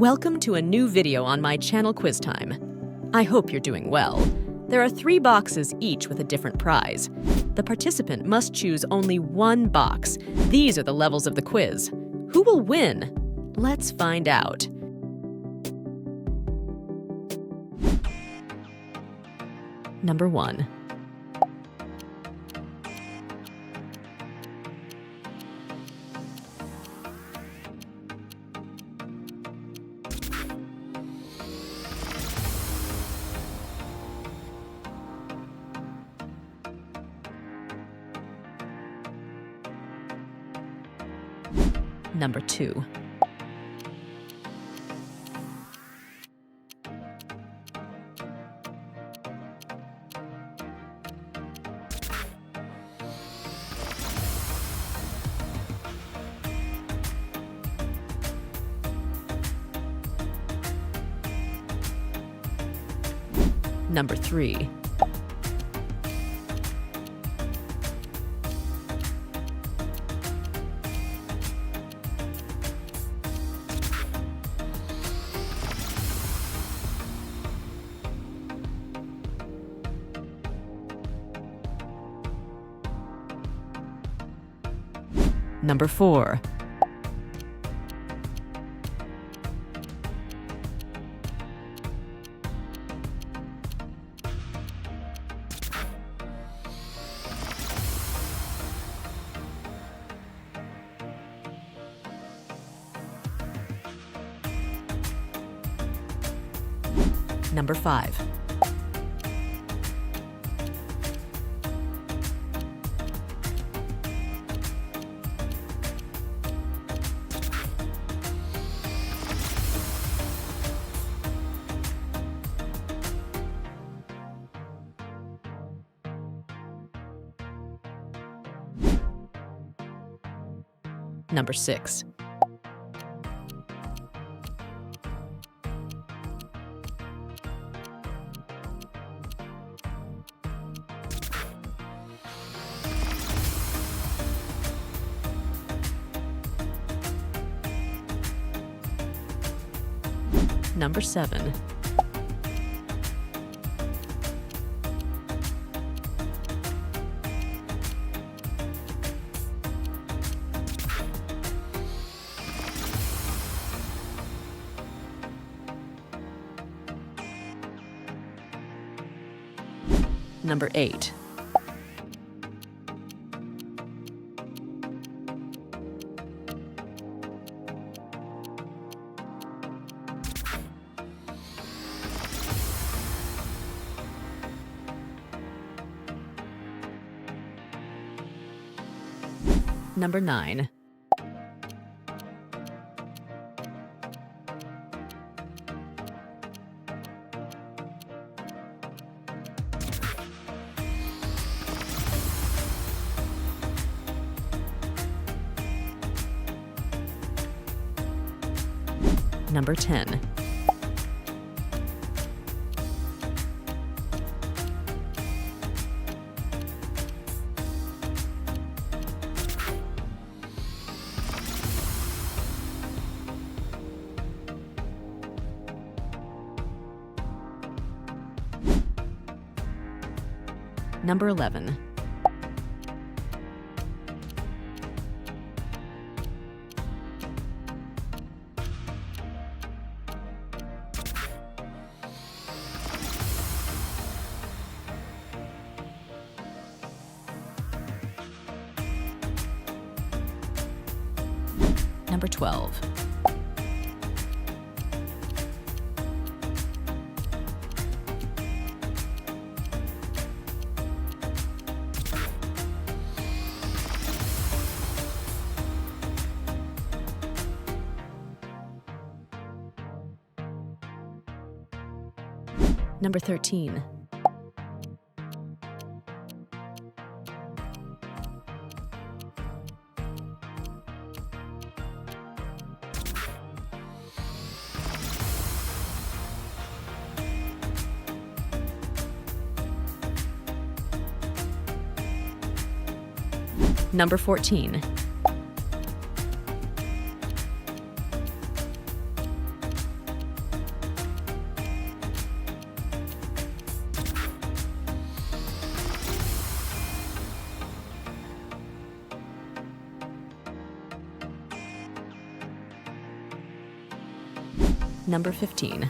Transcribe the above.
Welcome to a new video on my channel Quiz Time. I hope you're doing well. There are 3 boxes each with a different prize. The participant must choose only one box. These are the levels of the quiz. Who will win? Let's find out. Number 1. Number 2. Number 3. Number 4. Number 5. Number 6. Number 7. Number 8. Number 9. Number 10. Number 11. Number 12. Number 13. Number 14. Number 15.